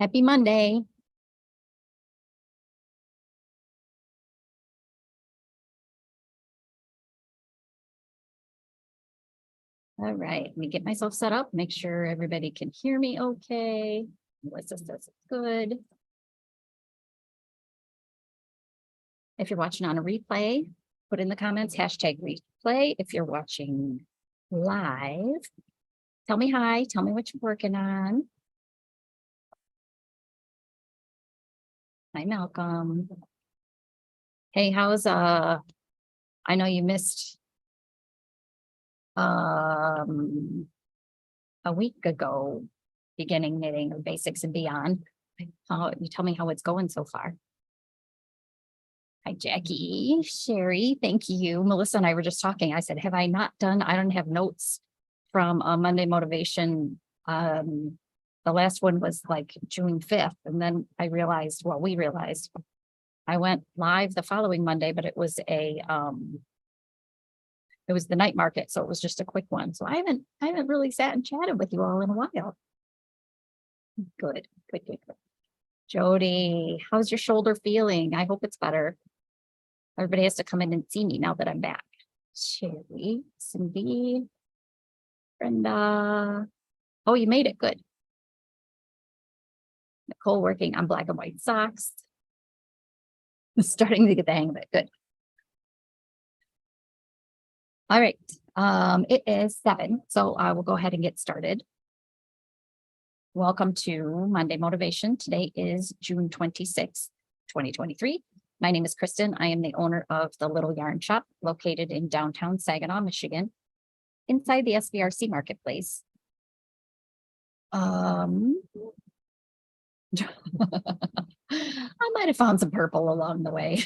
Happy Monday. All right, let me get myself set up, make sure everybody can hear me okay. Melissa says it's good. If you're watching on a replay, put in the comments, hashtag replay. If you're watching live, tell me hi, tell me what you're working on. Hi, Malcolm. Hey, how's, I know you missed a week ago, beginning knitting or basics and beyond. You tell me how it's going so far. Hi, Jackie, Sherry, thank you. Melissa and I were just talking. I said, have I not done, I don't have notes from Monday Motivation. The last one was like June 5th. And then I realized, well, we realized I went live the following Monday, but it was the night market. So it was just a quick one. So I haven't really sat and chatted with you all in a while. Good. Jody, how's your shoulder feeling? I hope it's better. Everybody has to come in and see me now that I'm back. Sherry, Cindy, Brenda. Oh, you made it. Good. Nicole working on black and white socks. Starting to get the hang of it. Good. All right. It is 7, so I will go ahead and get started. Welcome to Monday Motivation. Today is June 26th, 2023. My name is Kristen. I am the owner of the Little Yarn Shop located in downtown Saginaw, Michigan, inside the SVRC Marketplace. I might have found some purple along the way.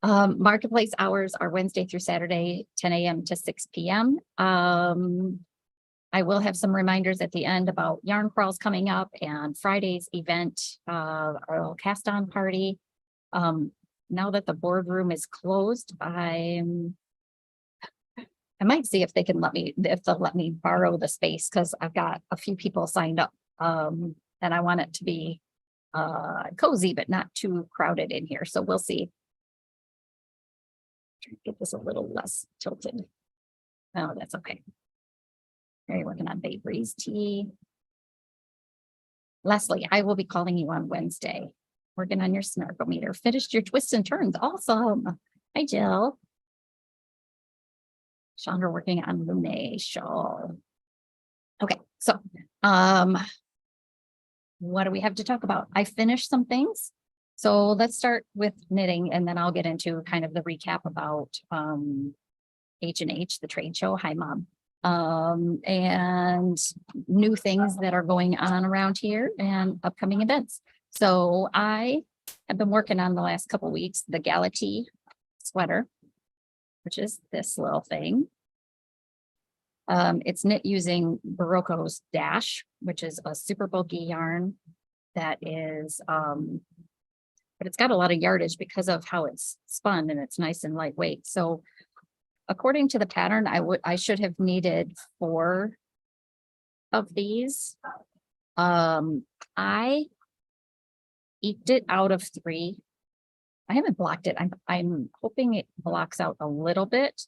Marketplace hours are Wednesday through Saturday, 10 a.m. to 6 p.m. I will have some reminders at the end about yarn crawls coming up and Friday's event, our little cast on party. Now that the boardroom is closed, I might see if they'll let me borrow the space, because I've got a few people signed up. And I want it to be cozy, but not too crowded in here. So we'll see. Try to get this a little less tilted. Oh, that's okay. Are you working on Bay Breeze tea? Leslie, I will be calling you on Wednesday. Working on your snarkometer. Finished your twists and turns. Awesome. Hi, Jill. Chandra working on Lune shawl. Okay, so what do we have to talk about? I finished some things. So let's start with knitting, and then I'll get into kind of the recap about H&H, the trade show. Hi, Mom. And new things that are going on around here and upcoming events. So I have been working on the last couple of weeks, the Galatea sweater, which is this little thing. It's knit using Barocco's Dash, which is a super bulky yarn that is, but it's got a lot of yardage because of how it's spun, and it's nice and lightweight. So according to the pattern, I should have needed 4 of these. I eked it out of 3. I haven't blocked it. I'm hoping it blocks out a little bit.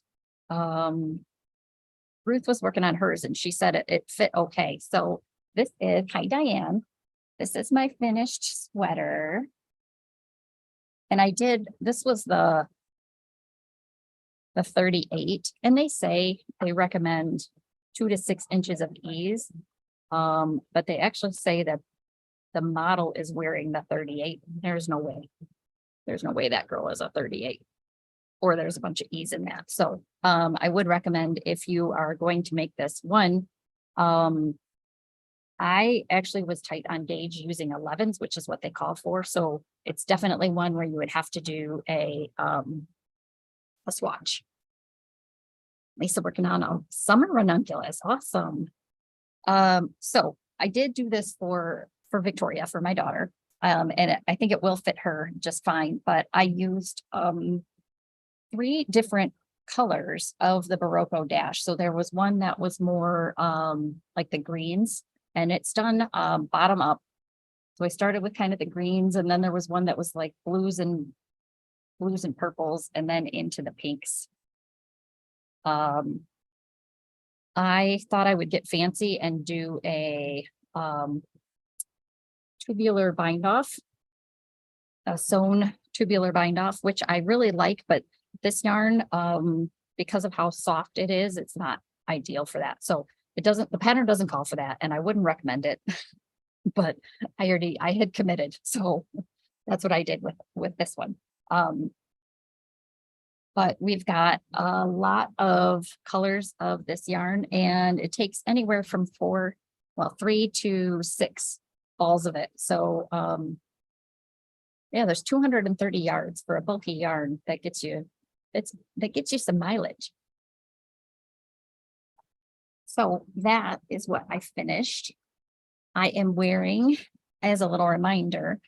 Ruth was working on hers and she said it fit okay. So this is, hi Diane, this is my finished sweater. And this was the 38, and they say they recommend 2 to 6 inches of ease. But they actually say that the model is wearing the 38. There's no way that girl is a 38, or there's a bunch of ease in that. So I would recommend, if you are going to make this one, I actually was tight on gauge using 11s, which is what they call for. So it's definitely one where you would have to do a swatch. Lisa working on a summer ranunculus. Awesome. So I did do this for Victoria, for my daughter. And I think it will fit her just fine, but I used 3 different colors of the Barocco Dash. So there was one that was more like the greens, and it's done bottom up. So I started with kind of the greens, and then there was one that was like blues and purples, and then into the pinks. I thought I would get fancy and do a tubular bind off, a sewn tubular bind off, which I really like, but this yarn, because of how soft it is, it's not ideal for that. So the pattern doesn't call for that, and I wouldn't recommend it. But I had committed, so that's what I did with this one. But we've got a lot of colors of this yarn, and it takes anywhere from 3 to 6 balls of it. So yeah, there's 230 yards for a bulky yarn. That gets you some mileage. So that is what I finished. I am wearing, as a little reminder,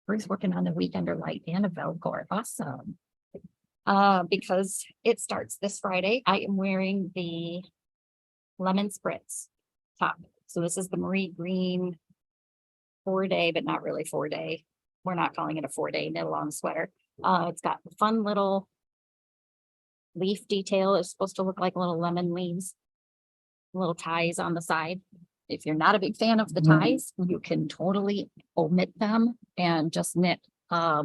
Ruth's working on the Weekender Light and a Velcro. Awesome. Because it starts this Friday, I am wearing the Lemon Spritz top. So this is the Marie Green 4-day, but not really 4-day. We're not calling it a 4-day knit along sweater. It's got the fun little leaf detail. It's supposed to look like little lemon leaves, little ties on the side. If you're not a big fan of the ties, you can totally omit them and just knit a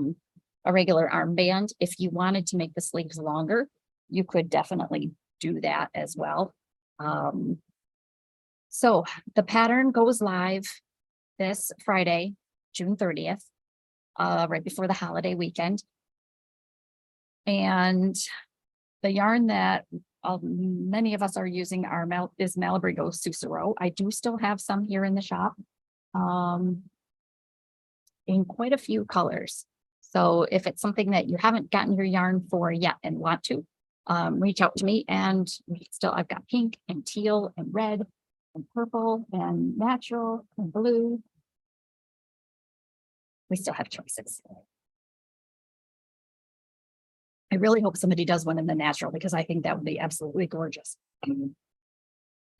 regular armband. If you wanted to make the sleeves longer, you could definitely do that as well. So the pattern goes live this Friday, June 30th, right before the holiday weekend. And the yarn that many of us are using is Malabrigo Sucero. I do still have some here in the shop in quite a few colors. So if it's something that you haven't gotten your yarn for yet and want to, reach out to me. And I've got pink and teal and red and purple and natural and blue. We still have choices. I really hope somebody does one in the natural, because I think that would be absolutely gorgeous.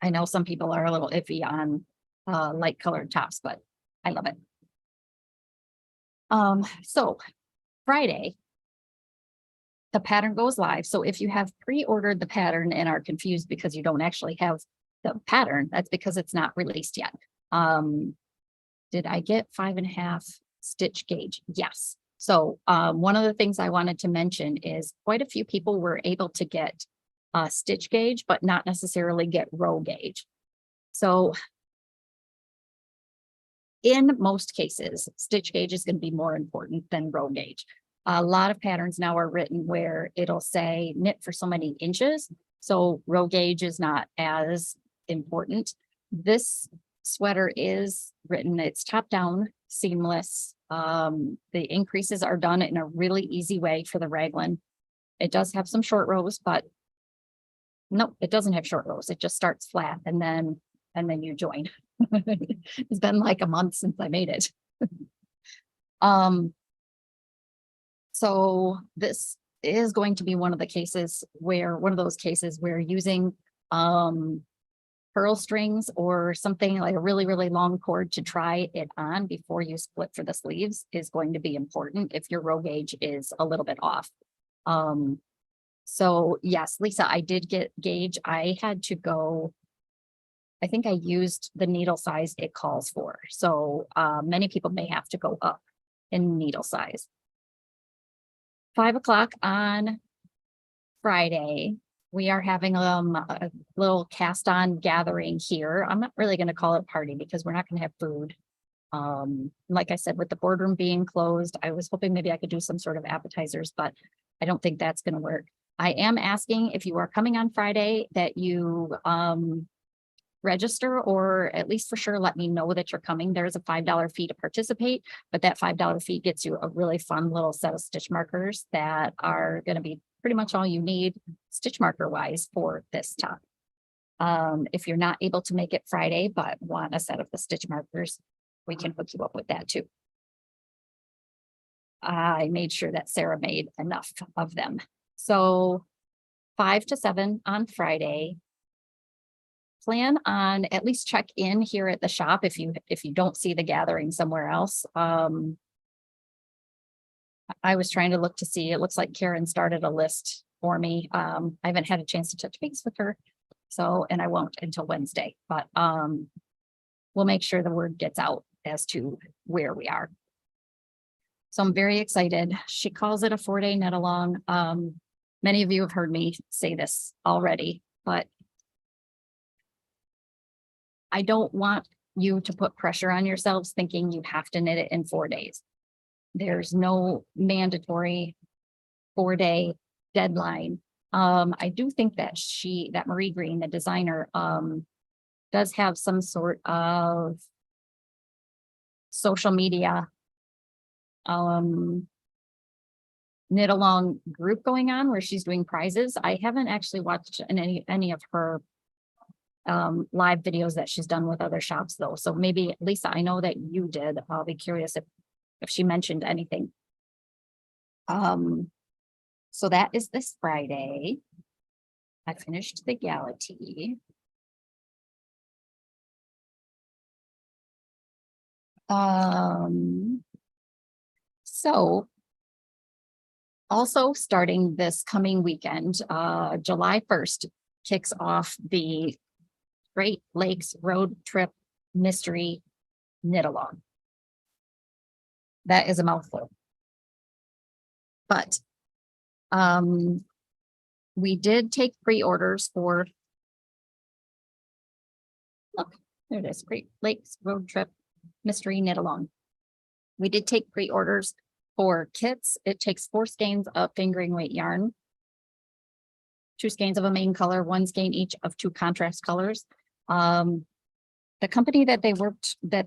I know some people are a little iffy on light colored tops, but I love it. So Friday, the pattern goes live. So if you have pre-ordered the pattern and are confused because you don't actually have the pattern, that's because it's not released yet. Did I get 5.5 stitch gauge? Yes. So one of the things I wanted to mention is quite a few people were able to get stitch gauge, but not necessarily get row gauge. So in most cases, stitch gauge is going to be more important than row gauge. A lot of patterns now are written where it'll say knit for so many inches. So row gauge is not as important. This sweater is written, it's top down, seamless. The increases are done in a really easy way for the raglan. It does have some short rows, but no, it doesn't have short rows. It just starts flat and then you join. It's been like a month since I made it. So this is going to be one of those cases where using pearl strings or something like a really, really long cord to try it on before you split for the sleeves is going to be important if your row gauge is a little bit off. So yes, Lisa, I did get gauge. I had to go, I think I used the needle size it calls for. So many people may have to go up in needle size. 5 o'clock on Friday, we are having a little cast on gathering here. I'm not really going to call it a party because we're not going to have food. Like I said, with the boardroom being closed, I was hoping maybe I could do some sort of appetizers, but I don't think that's going to work. I am asking if you are coming on Friday that you register, or at least for sure let me know that you're coming. There's a $5 fee to participate, but that $5 fee gets you a really fun little set of stitch markers that are going to be pretty much all you need stitch marker wise for this top. If you're not able to make it Friday but want a set of the stitch markers, we can hook you up with that too. I made sure that Sarah made enough of them. So 5 to 7 on Friday. plan on at least check in here at the shop if you don't see the gathering somewhere else. I was trying to look to see, it looks like Karen started a list for me. I haven't had a chance to touch base with her. So, and I won't until Wednesday, but we'll make sure the word gets out as to where we are. So I'm very excited. She calls it a 4-day knit along. Many of you have heard me say this already, but I don't want you to put pressure on yourselves thinking you have to knit it in 4 days. There's no mandatory 4-day deadline. I do think that Marie Green, the designer, does have some sort of social media knit along group going on where she's doing prizes. I haven't actually watched any of her live videos that she's done with other shops though. So maybe Lisa, I know that you did. I'll be curious if she mentioned anything. So that is this Friday. I finished the Galatea. So also starting this coming weekend, July 1st kicks off the Great Lakes Road Trip Mystery Knit Along. That is a mouthful. But we did take pre-orders for, look, there it is, Great Lakes Road Trip Mystery Knit Along. We did take pre-orders for kits. It takes 4 skeins of fingering weight yarn, 2 skeins of a main color, 1 skein each of 2 contrast colors. The company that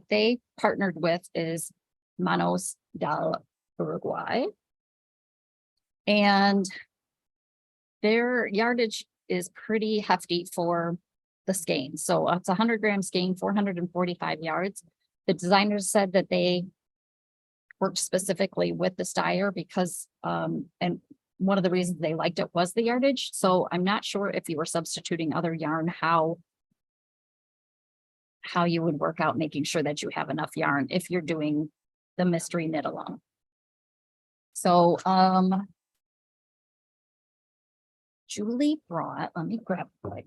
they partnered with is Manos del Uruguay. And their yardage is pretty hefty for the skein. So it's a 100-gram skein, 445 yards. The designers said that they worked specifically with the styer because, and one of the reasons they liked it was the yardage. So I'm not sure if you were substituting other yarn, how you would work out making sure that you have enough yarn if you're doing the mystery knit along. So, Julie brought, let me grab like.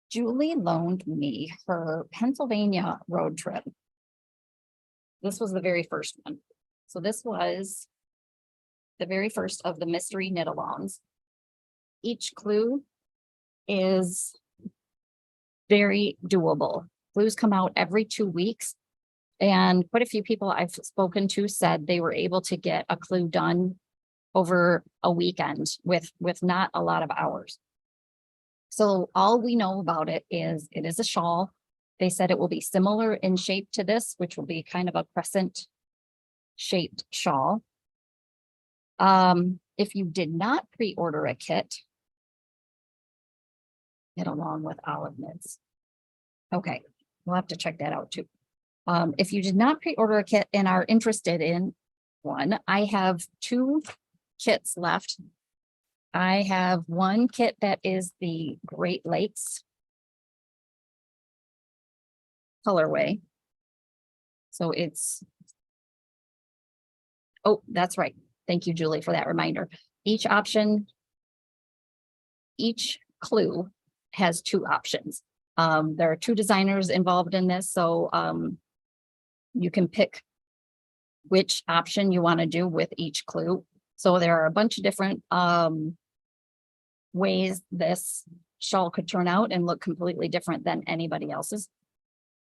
Julie loaned me her Pennsylvania road trip. This was the very first one. So this was the very first of the mystery knit alongs. Each clue is very doable. Clues come out every 2 weeks. And quite a few people I've spoken to said they were able to get a clue done over a weekend with not a lot of hours. So all we know about it is a shawl. They said it will be similar in shape to this, which will be kind of a crescent shaped shawl. If you did not pre-order a kit, knit along with olive knits. Okay, we'll have to check that out too. If you did not pre-order a kit and are interested in one, I have 2 kits left. I have one kit that is the Great Lakes colorway. So it's, oh, that's right. Thank you, Julie, for that reminder. Each option, each clue has 2 options. There are 2 designers involved in this, so you can pick which option you want to do with each clue. So there are a bunch of different ways this shawl could turn out and look completely different than anybody else's.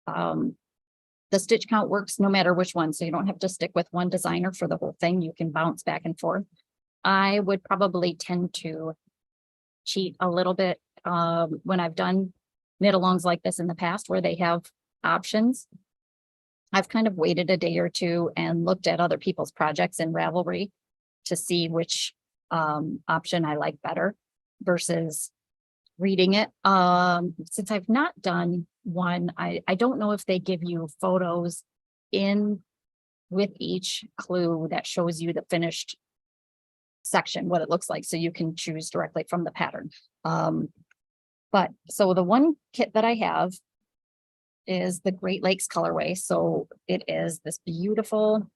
The stitch count works no matter which one, so you don't have to stick with one designer for the whole thing. You can bounce back and forth. I would probably tend to cheat a little bit when I've done knit alongs like this in the past where they have options. I've kind of waited a day or 2 and looked at other people's projects in Ravelry to see which option I like better versus reading it. Since I've not done one, I don't know if they give you photos in with each clue that shows you the finished section, what it looks like, so you can choose directly from the pattern. But so the one kit that I have is the Great Lakes colorway. So it is this beautiful,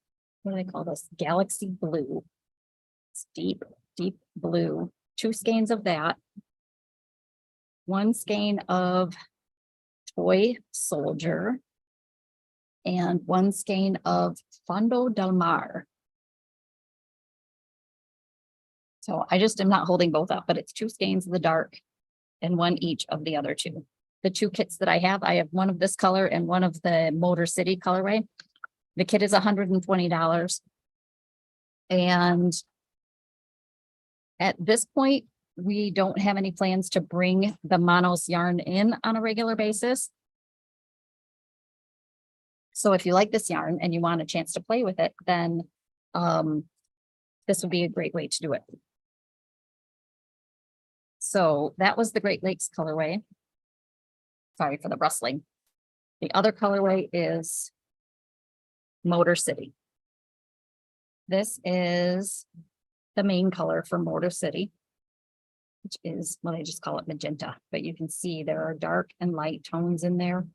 what do they call this? Galaxy blue. It's deep, deep blue. 2 skeins of that. 1 skein of Toy Soldier. And 1 skein of Fondo del Mar. So I just am not holding both up, but it's 2 skeins of the dark and 1 each of the other 2. The 2 kits that I have one of this color and one of the Motor City colorway. The kit is $120. And at this point, we don't have any plans to bring the Monos yarn in on a regular basis. So if you like this yarn and you want a chance to play with it, then this would be a great way to do it. So that was the Great Lakes colorway. Sorry for the rustling. The other colorway is Motor City. This is the main color for Motor City, which is, well, they just call it magenta, but you can see there are dark and light tones in there.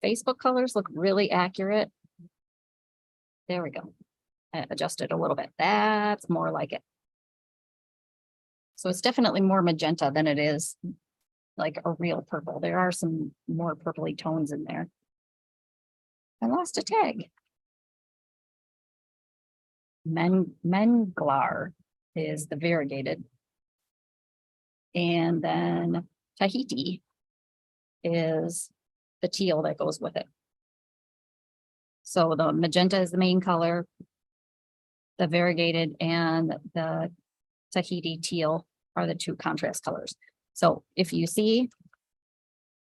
Facebook colors look really accurate. There we go. I adjusted a little bit. That's more like it. So it's definitely more magenta than it is like a real purple. There are some more purpley tones in there. I lost a tag. Menglar is the variegated. And then Tahiti is the teal that goes with it. So the magenta is the main color. The variegated and the Tahiti teal are the 2 contrast colors. So if you see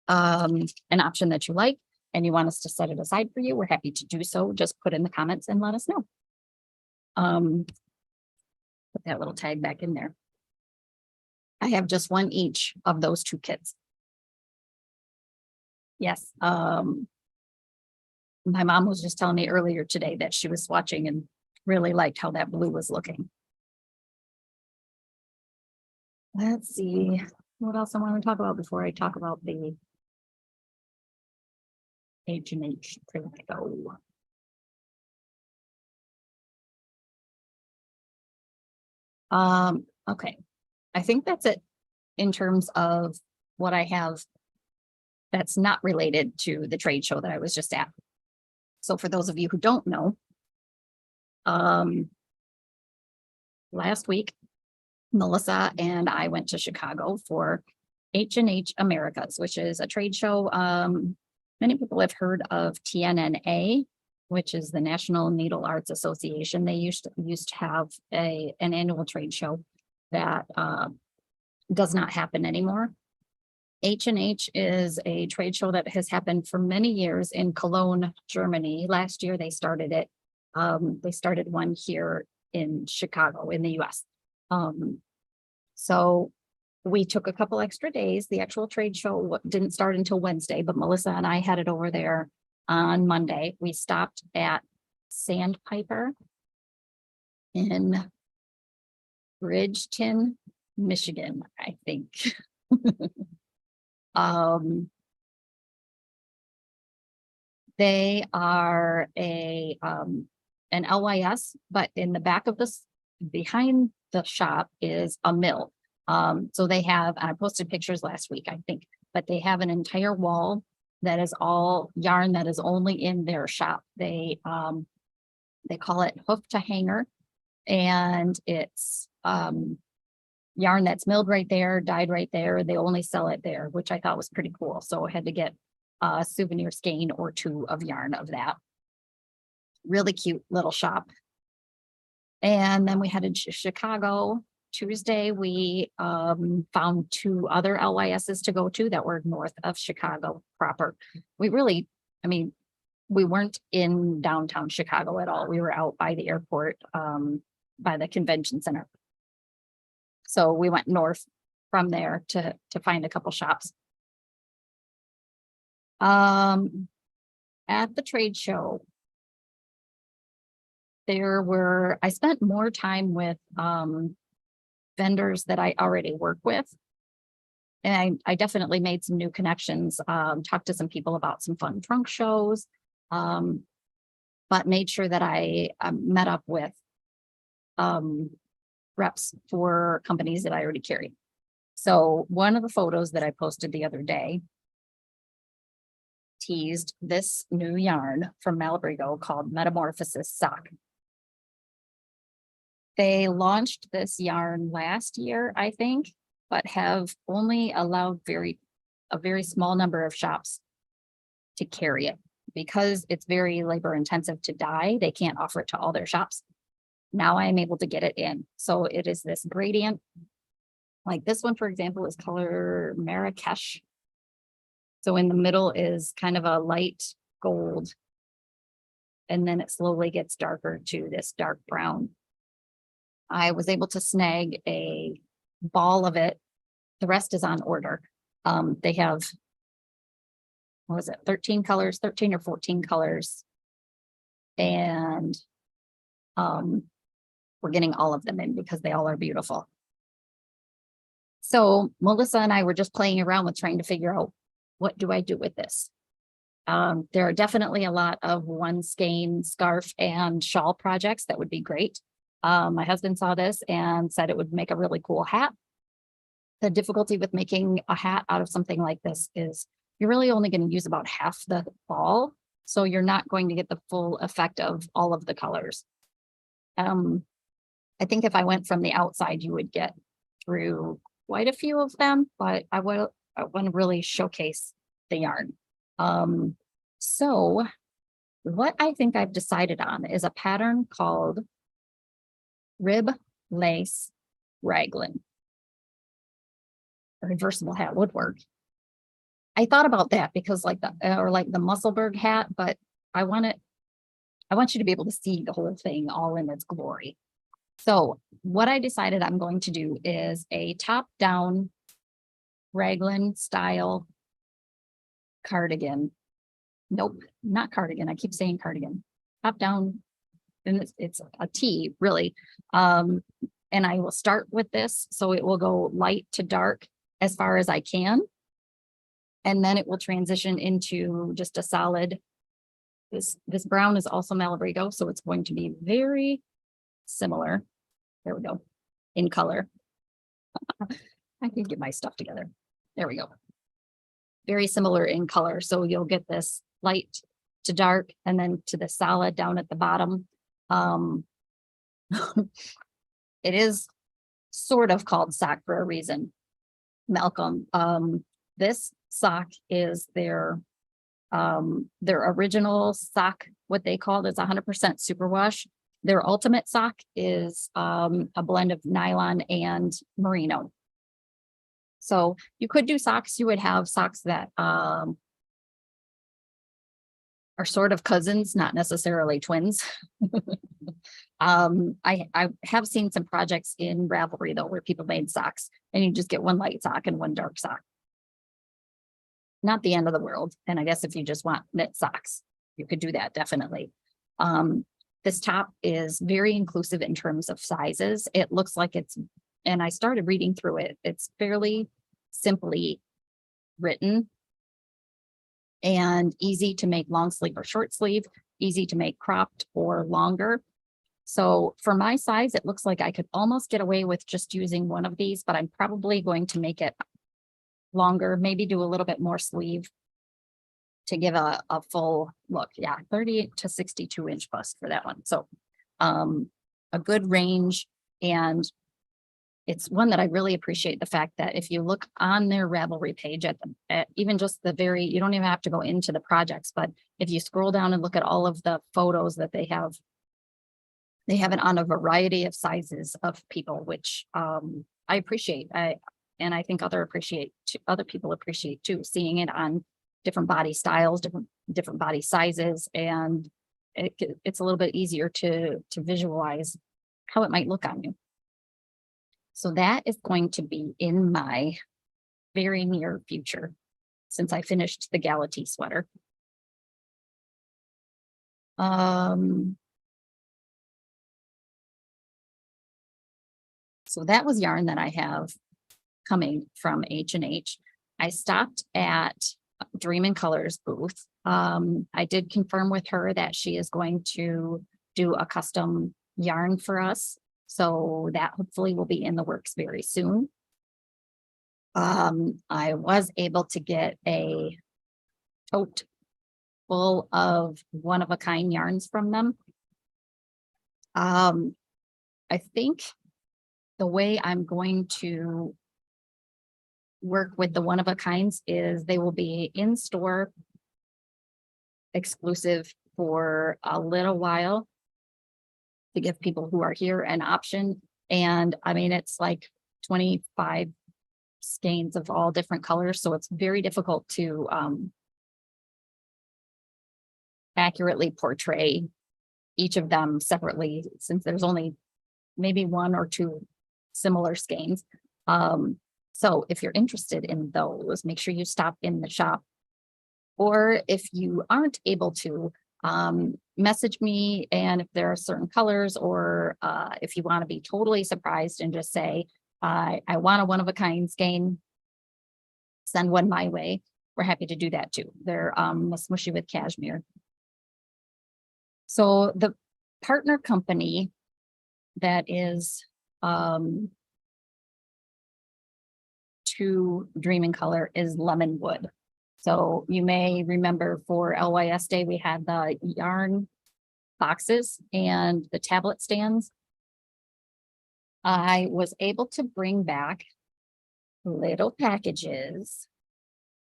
an option that you like and you want us to set it aside for you, we're happy to do so. Just put in the comments and let us know. Put that little tag back in there. I have just 1 each of those 2 kits. Yes. My mom was just telling me earlier today that she was swatching and really liked how that blue was looking. Let's see what else I want to talk about before I talk about the H&H Trinco. Okay. I think that's it in terms of what I have that's not related to the trade show that I was just at. So for those of you who don't know, last week, Melissa and I went to Chicago for H&H Americas, which is a trade show. Many people have heard of TNNA, which is the National Needle Arts Association. They used to have an annual trade show that does not happen anymore. H&H is a trade show that has happened for many years in Cologne, Germany. Last year they started it. They started one here in Chicago in the US. So we took a couple extra days. The actual trade show didn't start until Wednesday, but Melissa and I headed over there on Monday. We stopped at Sandpiper in Bridgeton, Michigan, I think. They are an LYS, but in the back of this, behind the shop is a mill. So they have, I posted pictures last week, I think, but they have an entire wall that is all yarn that is only in their shop. They call it hoof to hanger, and it's yarn that's milled right there, dyed right there. They only sell it there, which I thought was pretty cool. So I had to get a souvenir skein or 2 of yarn of that. Really cute little shop. And then we headed to Chicago. Tuesday, we found 2 other LYSs to go to that were north of Chicago proper. We weren't in downtown Chicago at all. We were out by the airport, by the convention center. So we went north from there to find a couple shops. At the trade show, I spent more time with vendors that I already work with. And I definitely made some new connections, talked to some people about some fun trunk shows, but made sure that I met up with reps for companies that I already carry. So one of the photos that I posted the other day teased this new yarn from Malabrigo called Metamorphosis Sock. They launched this yarn last year, I think, but have only allowed a very small number of shops to carry it because it's very labor intensive to dye. They can't offer it to all their shops. Now I am able to get it in. So it is this gradient. Like this one, for example, is color Marrakesh. So in the middle is kind of a light gold. And then it slowly gets darker to this dark brown. I was able to snag a ball of it. The rest is on order. They have, what was it, 13 colors, 13 or 14 colors. And we're getting all of them in because they all are beautiful. So Melissa and I were just playing around with trying to figure out, what do I do with this? There are definitely a lot of one skein scarf and shawl projects that would be great. My husband saw this and said it would make a really cool hat. The difficulty with making a hat out of something like this is you're really only going to use about half the ball. So you're not going to get the full effect of all of the colors. I think if I went from the outside, you would get through quite a few of them, but I want to really showcase the yarn. So what I think I've decided on is a pattern called Rib Lace Raglan. A reversible hat would work. I thought about that because like the Musselburgh hat, but I want you to be able to see the whole thing all in its glory. So what I decided I'm going to do is a top-down raglan style cardigan. Nope, not cardigan. I keep saying cardigan. Top-down, and it's a tee, really. And I will start with this, so it will go light to dark as far as I can. And then it will transition into just a solid. This brown is also Malabrigo, so it's going to be very similar. There we go. In color. I can get my stuff together. There we go. Very similar in color. So you'll get this light to dark and then to the solid down at the bottom. It is sort of called sock for a reason. Malcolm, this sock is their original sock. What they called is 100% superwash. Their ultimate sock is a blend of nylon and merino. So you could do socks. You would have socks that are sort of cousins, not necessarily twins. I have seen some projects in Ravelry though, where people made socks and you just get one light sock and one dark sock. Not the end of the world. And I guess if you just want knit socks, you could do that definitely. This top is very inclusive in terms of sizes. It looks like and I started reading through it. It's fairly simply written and easy to make long sleeve or short sleeve, easy to make cropped or longer. So for my size, it looks like I could almost get away with just using one of these, but I'm probably going to make it longer, maybe do a little bit more sleeve to give a full look. Yeah, 30 to 62 inch bust for that one. So a good range, and it's one that I really appreciate the fact that if you look on their Ravelry page at even just the you don't even have to go into the projects, but if you scroll down and look at all of the photos that they have it on a variety of sizes of people, which I appreciate. And I think other people appreciate too, seeing it on different body styles, different body sizes, and it's a little bit easier to visualize how it might look on you. So that is going to be in my very near future, since I finished the Galatea sweater. So that was yarn that I have coming from H&H. I stopped at Dream in Colors booth. I did confirm with her that she is going to do a custom yarn for us. So that hopefully will be in the works very soon. I was able to get a tote full of one-of-a-kind yarns from them. I think the way I'm going to work with the one-of-a-kinds is they will be in store exclusive for a little while to give people who are here an option. And I mean, it's like 25 skeins of all different colors. So it's very difficult to accurately portray each of them separately, since there's only maybe one or two similar skeins. So if you're interested in those, make sure you stop in the shop. Or if you aren't able to, message me, and if there are certain colors, or if you want to be totally surprised and just say, I want a one-of-a-kind skein, send one my way. We're happy to do that too. They're smushy with cashmere. So the partner company that is to Dream in Color is Lemonwood. So you may remember for LYS Day, we had the yarn boxes and the tablet stands. I was able to bring back little packages.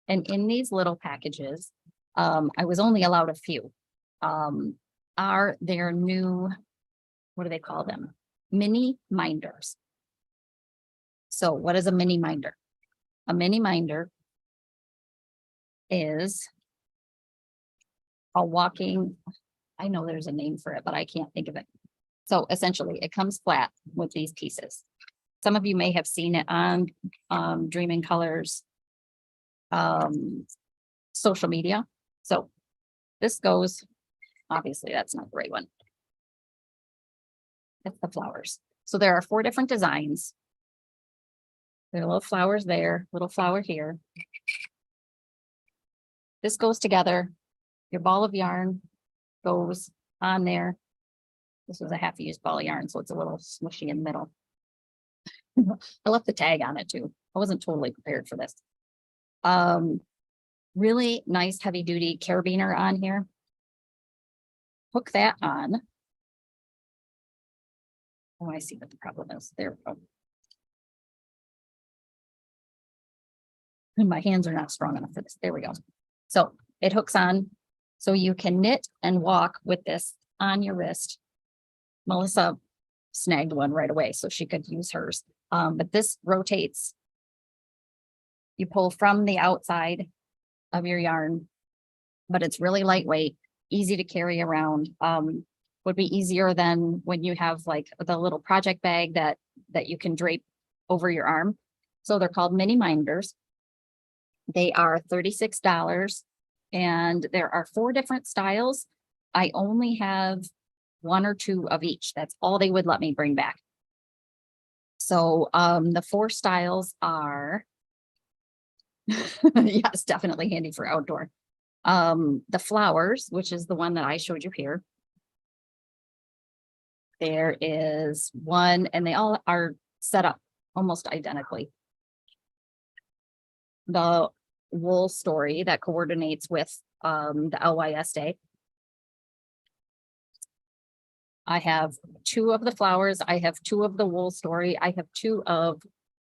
And in these little packages, I was only allowed a few, are their new, what do they call them? Mini minders. So what is a mini minder? A mini minder is a walking, I know there's a name for it, but I can't think of it. So essentially it comes flat with these pieces. Some of you may have seen it on Dream in Colors social media. So this goes, obviously that's not the right one. That's the flowers. So there are 4 different designs. There are little flowers there, little flower here. This goes together. Your ball of yarn goes on there. This was a half-used ball of yarn, so it's a little smushy in the middle. I left the tag on it too. I wasn't totally prepared for this. Really nice heavy-duty carabiner on here. Hook that on. Oh, I see what the problem is. There we go. And my hands are not strong enough for this. There we go. So it hooks on, so you can knit and walk with this on your wrist. Melissa snagged one right away, so she could use hers. But this rotates. You pull from the outside of your yarn, but it's really lightweight, easy to carry around. Would be easier than when you have like the little project bag that you can drape over your arm. So they're called mini minders. They are $36, and there are 4 different styles. I only have 1 or 2 of each. That's all they would let me bring back. So the 4 styles are, yes, definitely handy for outdoor. The flowers, which is the one that I showed you here. There is one, and they all are set up almost identically. The wool story that coordinates with the LYS Day. I have 2 of the flowers. I have 2 of the wool story. I have 2 of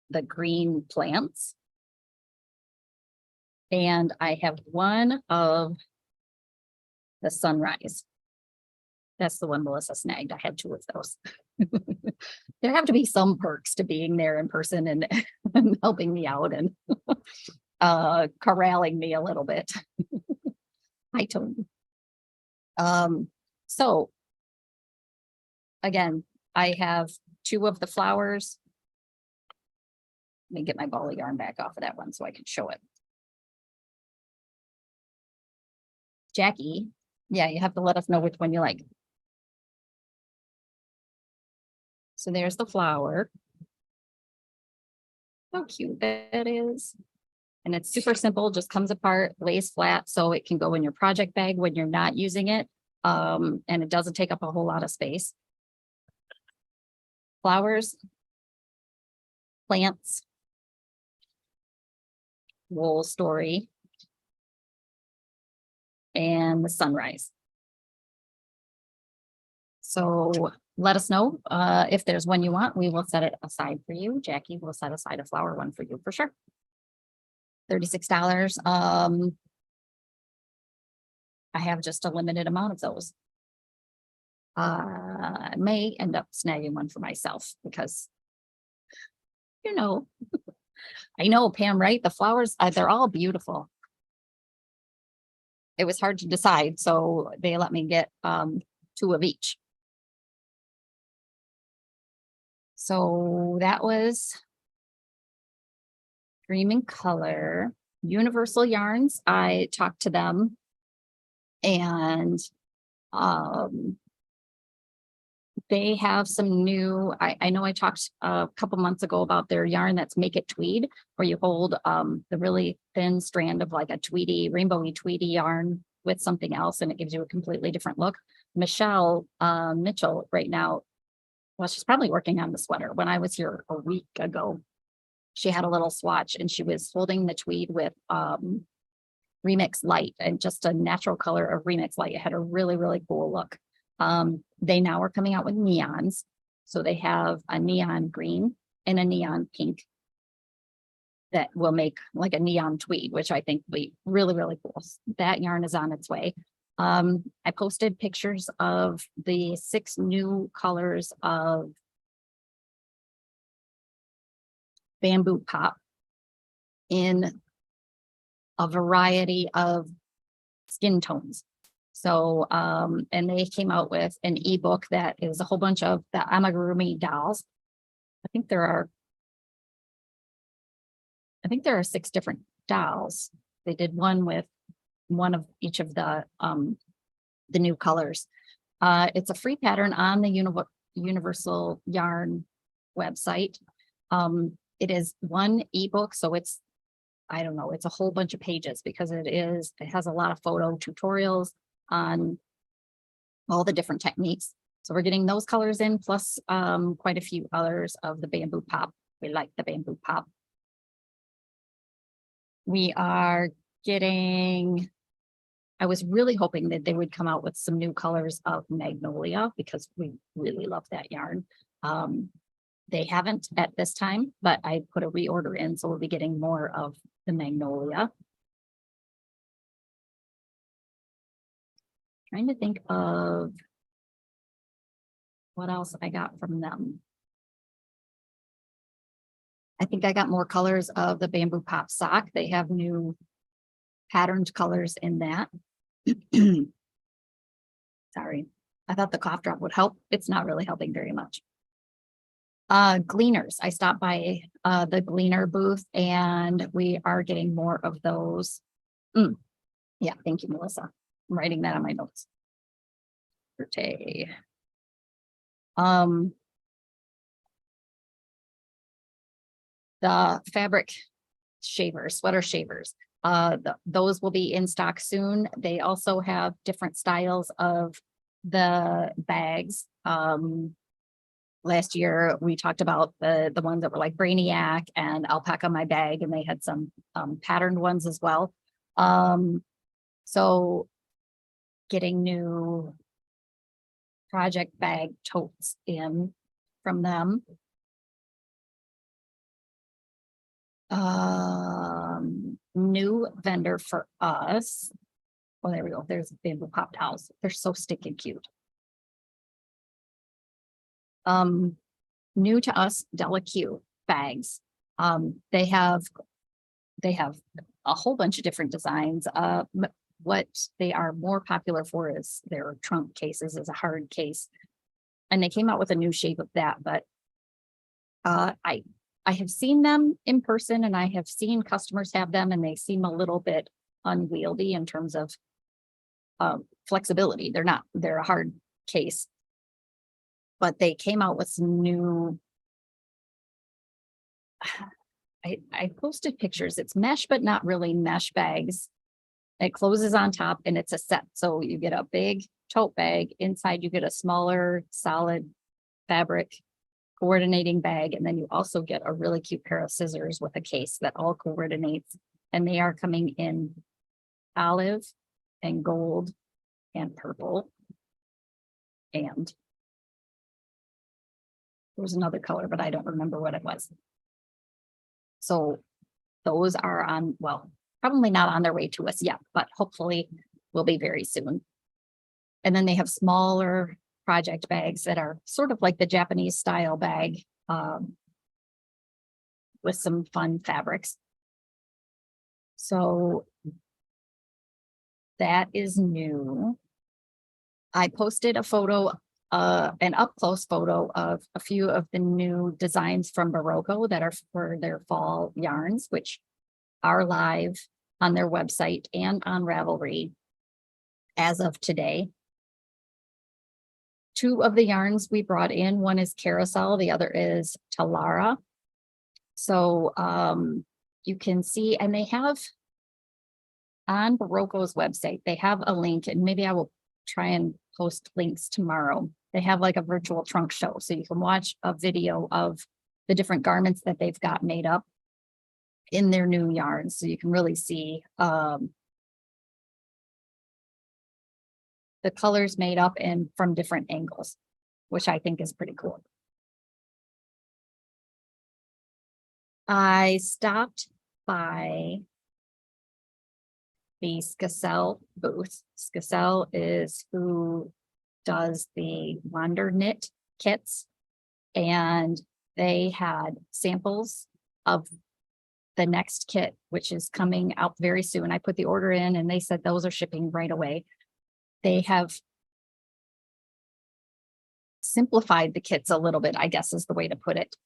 the green plants. And I have 1 of the sunrise. That's the one Melissa snagged. I had 2 of those. There have to be some perks to being there in person and, and helping me out and corralling me a little bit. Hi, Tony. So again, I have 2 of the flowers. Let me get my ball of yarn back off of that one so I can show it. Jackie, yeah, you have to let us know which one you like. So there's the flower. How cute that is. And it's super simple, just comes apart, lays flat, so it can go in your project bag when you're not using it. And it doesn't take up a whole lot of space. Flowers, plants, wool story, and the sunrise. So let us know if there's one you want. We will set it aside for you. Jackie will set aside a flower one for you for sure. $36. I have just a limited amount of those. I may end up snagging one for myself because, you know, I know, Pam, right? The flowers, they're all beautiful. It was hard to decide, so they let me get 2 of each. So that was Dream in Color. Universal Yarns, I talked to them and they have some new, I know I talked a couple months ago about their yarn that's Make It Tweed, where you hold the really thin strand of like a tweedy, rainbowy tweedy yarn with something else, and it gives you a completely different look. Michelle Mitchell right now, well, she's probably working on the sweater. When I was here a week ago, she had a little swatch and she was holding the tweed with Remix Light and just a natural color of Remix Light. It had a really, really cool look. They now are coming out with neons. So they have a neon green and a neon pink that will make like a neon tweed, which I think will be really, really cool. That yarn is on its way. I posted pictures of the 6 new colors of bamboo pop in a variety of skin tones. So, and they came out with an ebook that is a whole bunch of the amigurumi dolls. I think there are 6 different dolls. They did one with one of each of the new colors. It's a free pattern on the Universal Yarn website. It is one ebook, so it's, I don't know, it's a whole bunch of pages because it has a lot of photo tutorials on all the different techniques. So we're getting those colors in, plus quite a few others of the bamboo pop. We like the bamboo pop. We are getting, I was really hoping that they would come out with some new colors of magnolia because we really love that yarn. They haven't at this time, but I put a reorder in, so we'll be getting more of the magnolia. Trying to think of what else I got from them. I think I got more colors of the bamboo pop sock. They have new patterned colors in that. Sorry, I thought the cough drop would help. It's not really helping very much. Gleaners. I stopped by the Gleaner booth and we are getting more of those. Yeah, thank you, Melissa. I'm writing that on my notes. The fabric shavers, sweater shavers. Those will be in stock soon. They also have different styles of the bags. Last year we talked about the ones that were like Brainiac and Alpaca My Bag, and they had some patterned ones as well. So getting new project bag totes in from them. New vendor for us. Oh, there we go. There's bamboo pop towels. They're so sticky cute. New to us, Della Q bags. They have a whole bunch of different designs. What they are more popular for is their trunk cases as a hard case. And they came out with a new shape of that, but I have seen them in person and I have seen customers have them and they seem a little bit unwieldy in terms of flexibility. They're a hard case, but they came out with some new, I posted pictures. It's mesh, but not really mesh bags. It closes on top and it's a set. So you get a big tote bag. Inside you get a smaller solid fabric coordinating bag. And then you also get a really cute pair of scissors with a case that all coordinates. And they are coming in olive and gold and purple. And there was another color, but I don't remember what it was. So those are on, well, probably not on their way to us yet, but hopefully will be very soon. And then they have smaller project bags that are sort of like the Japanese style bag with some fun fabrics. So that is new. I posted a photo, an up close photo of a few of the new designs from Barocco that are for their fall yarns, which are live on their website and on Ravelry as of today. Two of the yarns we brought in, one is Carousel, the other is Talara. So you can see, and they have on Barocco's website, they have a link, and maybe I will try and post links tomorrow. They have like a virtual trunk show, so you can watch a video of the different garments that they've got made up in their new yarns. So you can really see the colors made up and from different angles, which I think is pretty cool. I stopped by the Skacel booth. Skacel is who does the Wander Knit kits, and they had samples of the next kit, which is coming out very soon. I put the order in and they said those are shipping right away. They have simplified the kits a little bit, I guess is the way to put it.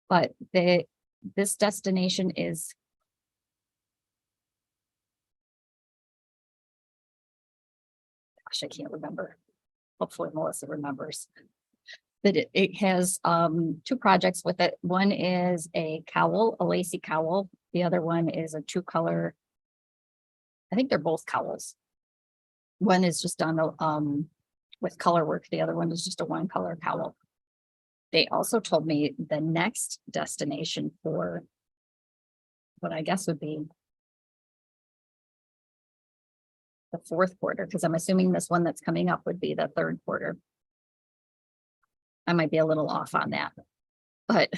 But this destination is I can't remember. Hopefully Melissa remembers that it has two projects with it. One is a cowl, a lacy cowl. The other one is a two-color. I think they're both cowls. One is just done with color work. The other one is just a one-color cowl. They also told me the next destination for what I guess would be the fourth quarter, because I'm assuming this one that's coming up would be the third quarter. I might be a little off on that, but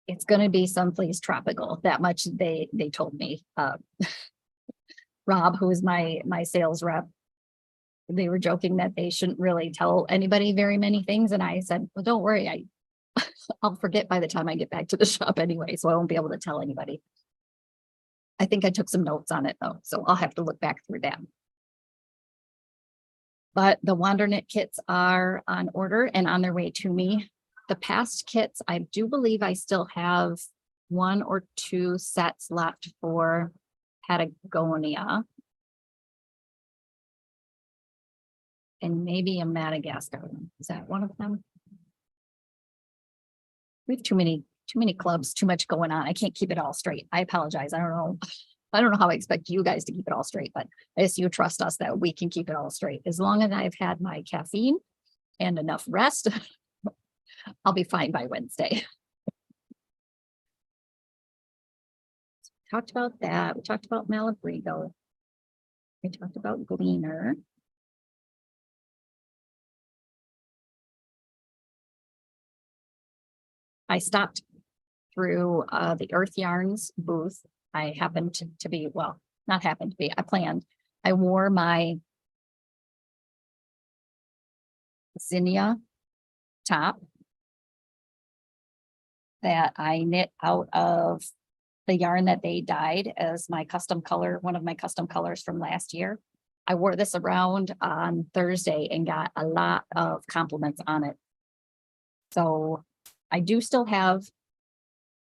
it's going to be someplace tropical. That much they told me. Rob, who is my sales rep, they were joking that they shouldn't really tell anybody very many things, and I said, well, don't worry, I'll forget by the time I get back to the shop anyway, so I won't be able to tell anybody. I think I took some notes on it though, so I'll have to look back through them. But the Wander Knit kits are on order and on their way to me. The past kits, I do believe I still have 1 or 2 sets left for Patagonia. And maybe a Madagascar. Is that one of them? We have too many clubs, too much going on. I can't keep it all straight. I apologize. I don't know how I expect you guys to keep it all straight, but I guess you trust us that we can keep it all straight. As long as I've had my caffeine and enough rest, I'll be fine by Wednesday. We talked about that. We talked about Malabrigo. We talked about Gleaner. I stopped through the Earth Yarns booth. I happened to be, well, not happened to be, I planned. I wore my zinnia top that I knit out of the yarn that they dyed as my custom color, one of my custom colors from last year. I wore this around on Thursday and got a lot of compliments on it. So I do still have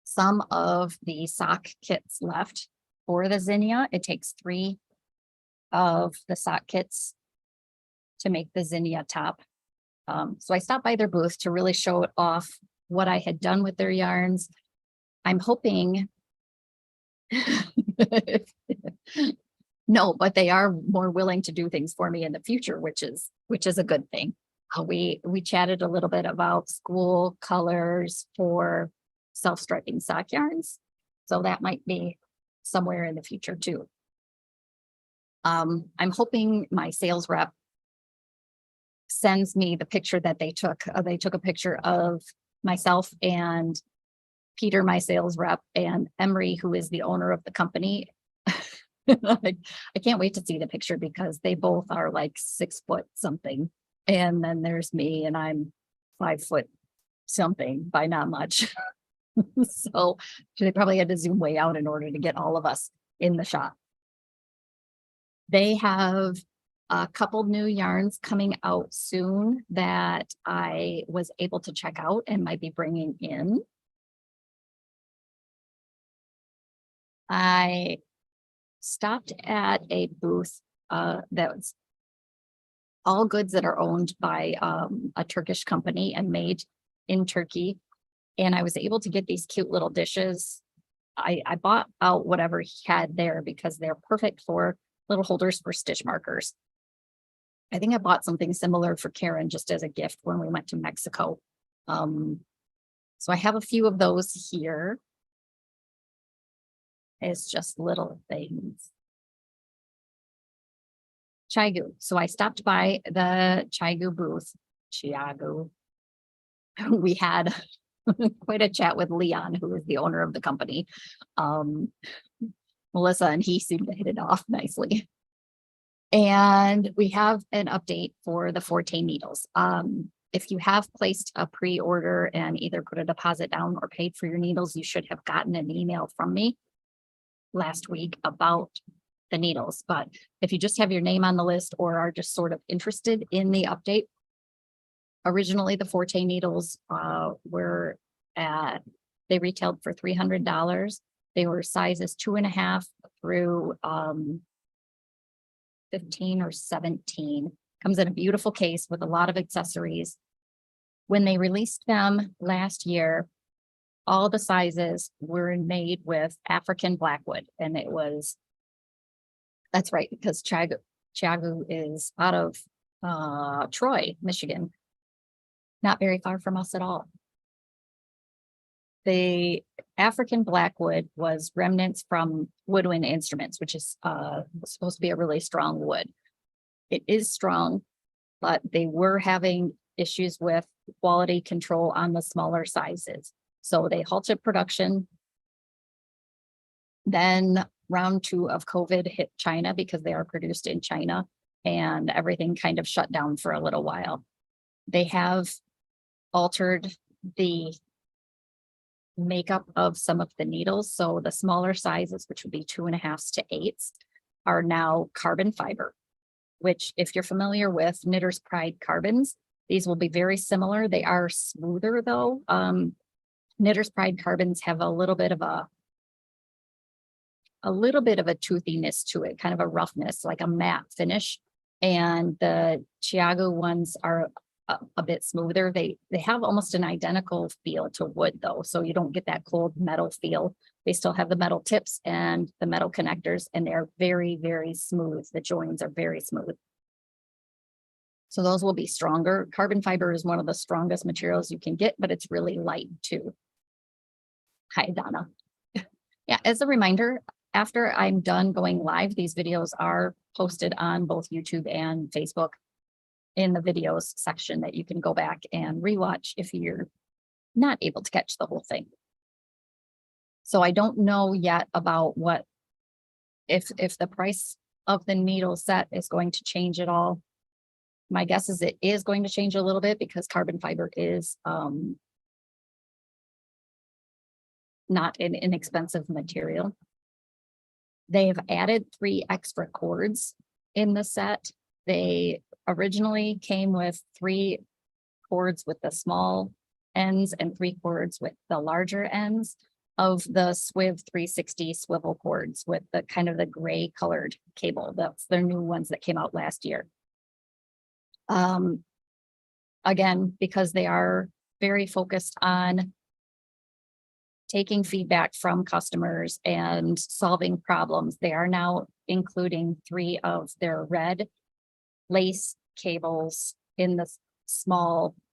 some of the sock kits left for the zinnia. It takes 3 of the sock kits to make the zinnia top. So I stopped by their booth to really show off what I had done with their yarns. I'm hoping no, but they are more willing to do things for me in the future, which is a good thing. We chatted a little bit about school colors for self-striping sock yarns. So that might be somewhere in the future too. I'm hoping my sales rep sends me the picture that they took. They took a picture of myself and Peter, my sales rep, and Emery, who is the owner of the company. I can't wait to see the picture because they both are like 6 foot something. And then there's me and I'm 5 foot something by not much. So they probably had to zoom way out in order to get all of us in the shop. They have a couple new yarns coming out soon that I was able to check out and might be bringing in. I stopped at a booth that was all goods that are owned by a Turkish company and made in Turkey. And I was able to get these cute little dishes. I bought out whatever he had there because they're perfect for little holders for stitch markers. I think I bought something similar for Karen just as a gift when we went to Mexico. So I have a few of those here. It's just little things. Chiagu. So I stopped by the Chiagu booth. Chiagu. We had quite a chat with Leon, who is the owner of the company. Melissa and he seemed to hit it off nicely. And we have an update for the Forte needles. If you have placed a pre-order and either put a deposit down or paid for your needles, you should have gotten an email from me last week about the needles. But if you just have your name on the list or are just sort of interested in the update, originally the Forte needles were they retailed for $300. They were sizes 2.5 through 15 or 17. Comes in a beautiful case with a lot of accessories. When they released them last year, all the sizes were made with African blackwood. And it was, that's right, because Chiagu is out of Troy, Michigan, not very far from us at all. The African blackwood was remnants from woodwind instruments, which is supposed to be a really strong wood. It is strong, but they were having issues with quality control on the smaller sizes. So they halted production. Then round 2 of COVID hit China because they are produced in China and everything kind of shut down for a little while. They have altered the makeup of some of the needles. So the smaller sizes, which would be 2.5s to 8s, are now carbon fiber, which if you're familiar with Knitter's Pride carbons, these will be very similar. They are smoother though. Knitter's Pride carbons have a little bit of a toothiness to it, kind of a roughness, like a matte finish. And the Chiagu ones are a bit smoother. They have almost an identical feel to wood though. So you don't get that cold metal feel. They still have the metal tips and the metal connectors, and they're very, very smooth. The joins are very smooth. So those will be stronger. Carbon fiber is one of the strongest materials you can get, but it's really light too. Hi, Donna. Yeah, as a reminder, after I'm done going live, these videos are posted on both YouTube and Facebook in the videos section that you can go back and rewatch if you're not able to catch the whole thing. So I don't know yet about what, if the price of the needle set is going to change at all. My guess is it is going to change a little bit because carbon fiber is not an inexpensive material. They've added 3 extra cords in the set. They originally came with 3 cords with the small ends and 3 cords with the larger ends of the Swiv 360 swivel cords with the kind of the gray colored cable. That's their new ones that came out last year. again, because they are very focused on taking feedback from customers and solving problems. They are now including 3 of their red lace cables in the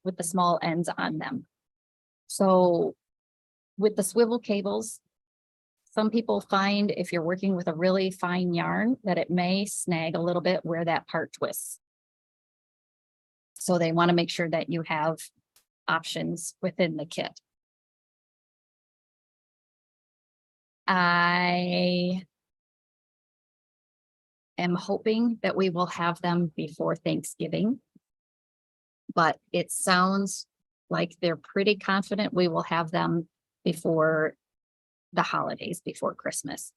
with the small ends on them. So with the swivel cables, some people find if you're working with a really fine yarn that it may snag a little bit where that part twists. So they want to make sure that you have options within the kit. I am hoping that we will have them before Thanksgiving, but it sounds like they're pretty confident we will have them before the holidays, before Christmas.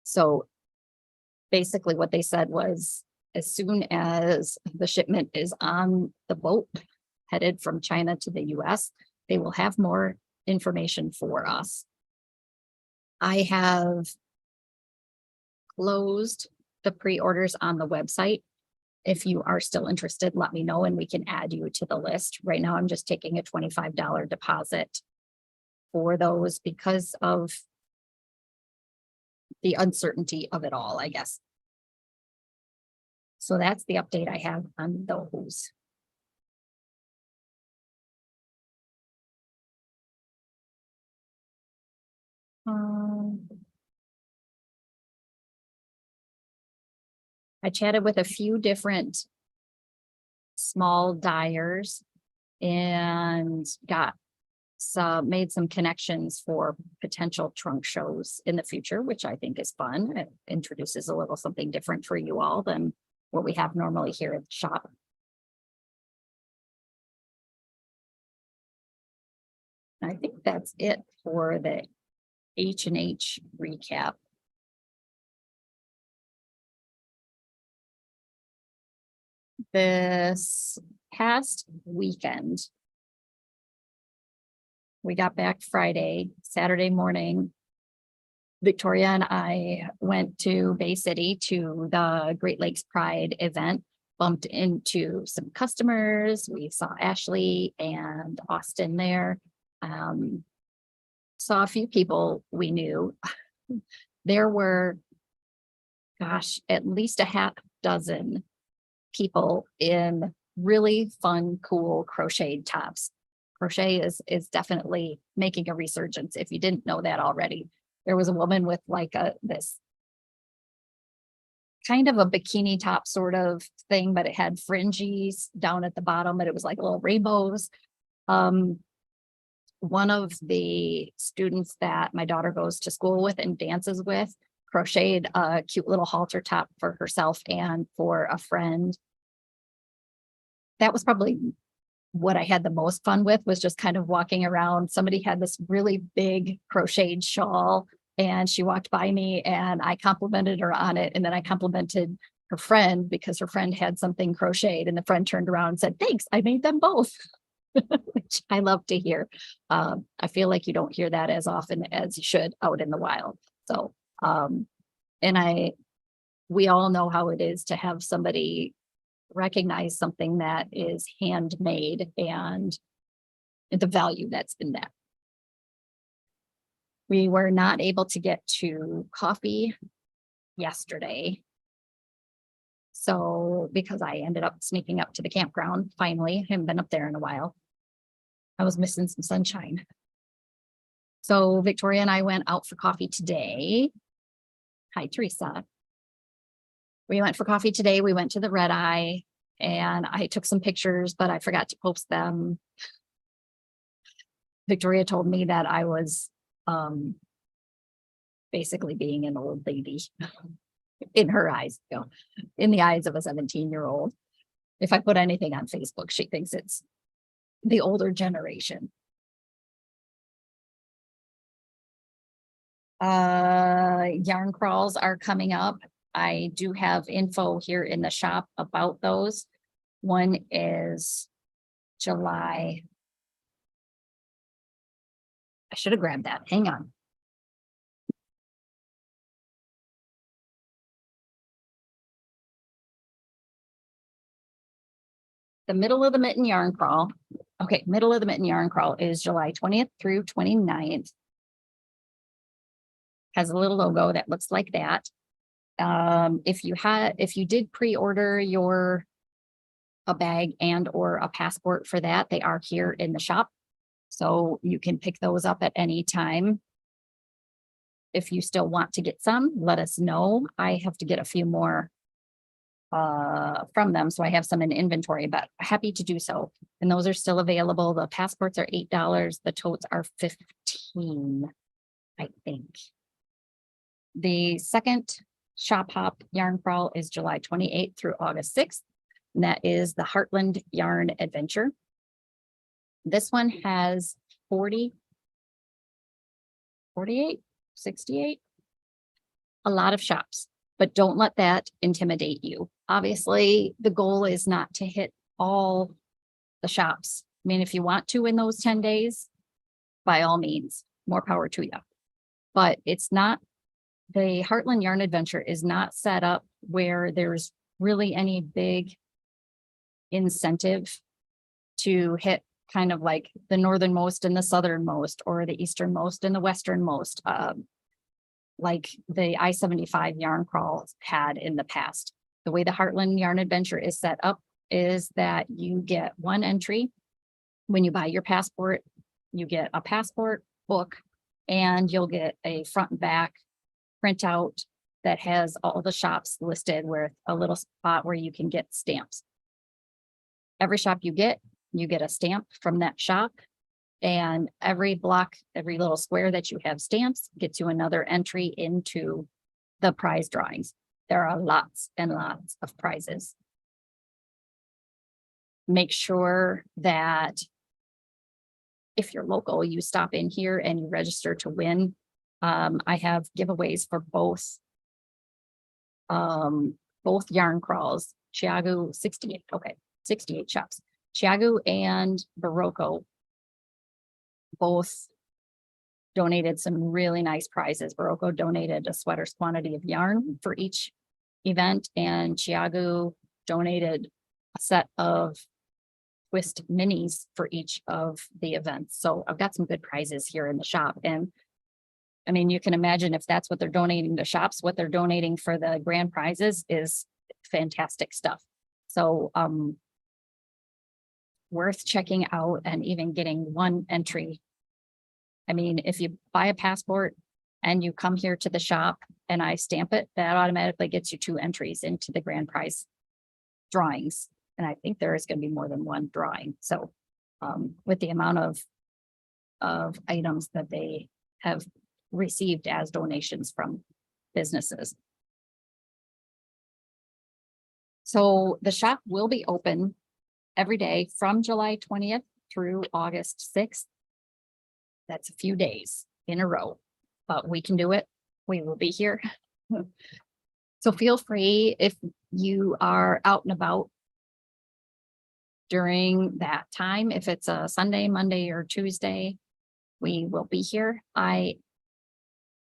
So basically what they said was as soon as the shipment is on the boat headed from China to the US, they will have more information for us. I have closed the pre-orders on the website. If you are still interested, let me know and we can add you to the list. Right now, I'm just taking a $25 deposit for those because of the uncertainty of it all, I guess. So that's the update I have on those. I chatted with a few different small dyers and made some connections for potential trunk shows in the future, which I think is fun. It introduces a little something different for you all than what we have normally here at the shop. I think that's it for the H&H recap. This past weekend, we got back Friday, Saturday morning. Victoria and I went to Bay City to the Great Lakes Pride event, bumped into some customers. We saw Ashley and Austin there. Saw a few people we knew. There were, gosh, at least a half dozen people in really fun, cool crocheted tops. Crochet is definitely making a resurgence. If you didn't know that already, there was a woman with like this kind of a bikini top sort of thing, but it had fringes down at the bottom, but it was like little rainbows. One of the students that my daughter goes to school with and dances with crocheted a cute little halter top for herself and for a friend. That was probably what I had the most fun with, was just kind of walking around. Somebody had this really big crocheted shawl and she walked by me and I complimented her on it. And then I complimented her friend because her friend had something crocheted and the friend turned around and said, "Thanks, I made them both." Which I love to hear. I feel like you don't hear that as often as you should out in the wild. So, we all know how it is to have somebody recognize something that is handmade and the value that's in that. We were not able to get to coffee yesterday. So, because I ended up sneaking up to the campground, finally, haven't been up there in a while. I was missing some sunshine. So Victoria and I went out for coffee today. Hi, Teresa. We went for coffee today. We went to the Red Eye and I took some pictures, but I forgot to post them. Victoria told me that I was basically being an old lady in her eyes, you know, in the eyes of a 17-year-old. If I put anything on Facebook, she thinks it's the older generation. Yarn crawls are coming up. I do have info here in the shop about those. One is July. I should have grabbed that. Hang on. the middle of the mitten yarn crawl. Okay, middle of the mitten yarn crawl is July 20th through 29th. Has a little logo that looks like that. If you did pre-order a bag and or a passport for that, they are here in the shop. So you can pick those up at any time. If you still want to get some, let us know. I have to get a few more from them, so I have some in inventory, but happy to do so. And those are still available. The passports are $8. The totes are $15, I think. The second shop hop yarn crawl is July 28th through August 6th. And that is the Heartland Yarn Adventure. This one has 40, 48, 68, a lot of shops, but don't let that intimidate you. Obviously, the goal is not to hit all the shops. I mean, if you want to in those 10 days, by all means, more power to you. But it's not, the Heartland Yarn Adventure is not set up where there's really any big incentive to hit kind of like the northernmost and the southernmost, or the easternmost and the westernmost, like the I-75 yarn crawls had in the past. The way the Heartland Yarn Adventure is set up is that you get one entry. When you buy your passport, you get a passport book, and you'll get a front and back printout that has all the shops listed with a little spot where you can get stamps. Every shop you get a stamp from that shop, and every block, every little square that you have stamps gets you another entry into the prize drawings. There are lots and lots of prizes. Make sure that if you're local, you stop in here and you register to win. I have giveaways for both yarn crawls. Chiagu 68, okay, 68 shops. Chiagu and Barocco both donated some really nice prizes. Barocco donated a sweater's quantity of yarn for each event, and Chiagu donated a set of twist minis for each of the events. So I've got some good prizes here in the shop. And I mean, you can imagine if that's what they're donating to shops, what they're donating for the grand prizes is fantastic stuff. So worth checking out and even getting one entry. I mean, if you buy a passport and you come here to the shop and I stamp it, that automatically gets you 2 entries into the grand prize drawings. And I think there is going to be more than one drawing. So with the amount of items that they have received as donations from businesses. So the shop will be open every day from July 20th through August 6th. That's a few days in a row, but we can do it. We will be here. So feel free, if you are out and about during that time, if it's a Sunday, Monday, or Tuesday, we will be here. I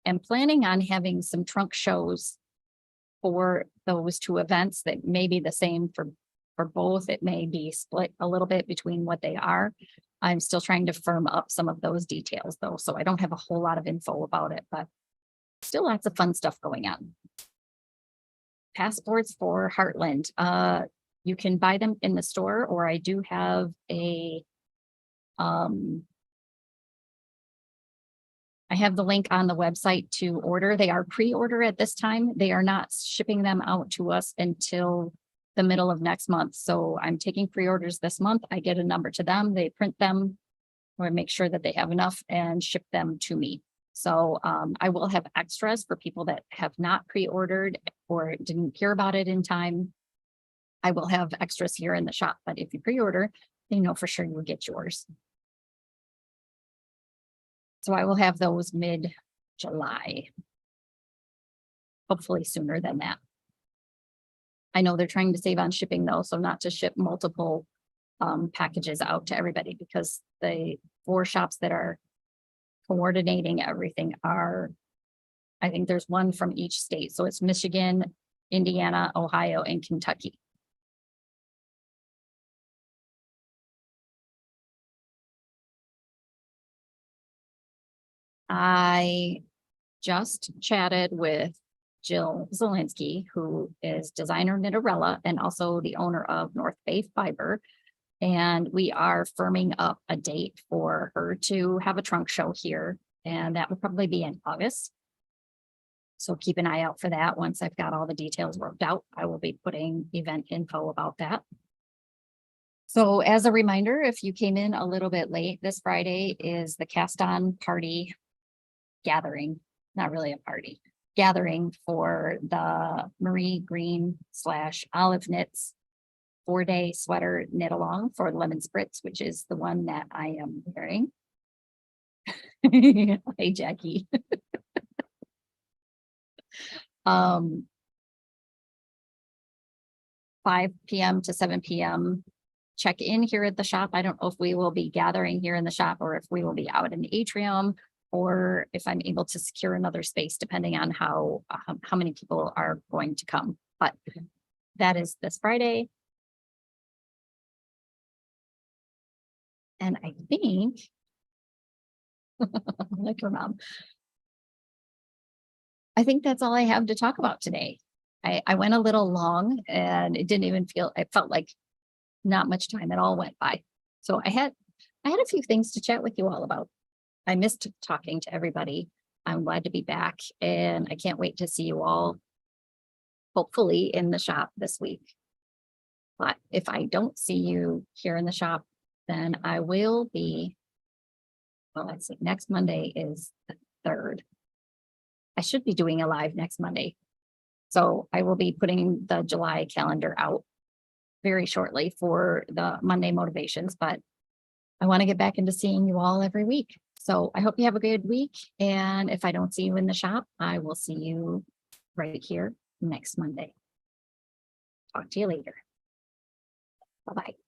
am planning on having some trunk shows for those 2 events that may be the same for both. It may be split a little bit between what they are. I'm still trying to firm up some of those details though, so I don't have a whole lot of info about it, but still lots of fun stuff going on. Passports for Heartland. You can buy them in the store, or I do have a, I have the link on the website to order. They are pre-order at this time. They are not shipping them out to us until the middle of next month. So I'm taking pre-orders this month. I get a number to them. They print them or make sure that they have enough and ship them to me. So I will have extras for people that have not pre-ordered or didn't hear about it in time. I will have extras here in the shop, but if you pre-order, you know for sure you will get yours. So I will have those mid-July, hopefully sooner than that. I know they're trying to save on shipping though, so not to ship multiple packages out to everybody, because the 4 shops that are coordinating everything are, I think there's one from each state. So it's Michigan, Indiana, Ohio, and Kentucky. I just chatted with Jill Zielinski, who is designer Knitterella and also the owner of North Bay Fiber. And we are firming up a date for her to have a trunk show here. And that will probably be in August. So keep an eye out for that. Once I've got all the details worked out, I will be putting event info about that. So as a reminder, if you came in a little bit late, this Friday is the cast on party gathering, not really a party, gathering for the Marie Green / Olive Knits 4-day sweater knit along for Lemon Spritz, which is the one that I am wearing. Hey, Jackie. 5 p.m. to 7 p.m. Check in here at the shop. I don't know if we will be gathering here in the shop or if we will be out in the atrium or if I'm able to secure another space, depending on how many people are going to come. But that is this Friday. And I think, like your mom, I think that's all I have to talk about today. I went a little long and it didn't even feel, it felt like not much time at all went by. So I had a few things to chat with you all about. I missed talking to everybody. I'm glad to be back and I can't wait to see you all hopefully in the shop this week. But if I don't see you here in the shop, then I will be, well, let's see, next Monday is the 3rd. I should be doing a live next Monday. So I will be putting the July calendar out very shortly for the Monday motivations, but I want to get back into seeing you all every week. So I hope you have a good week. And if I don't see you in the shop, I will see you right here next Monday. Talk to you later. Bye-bye.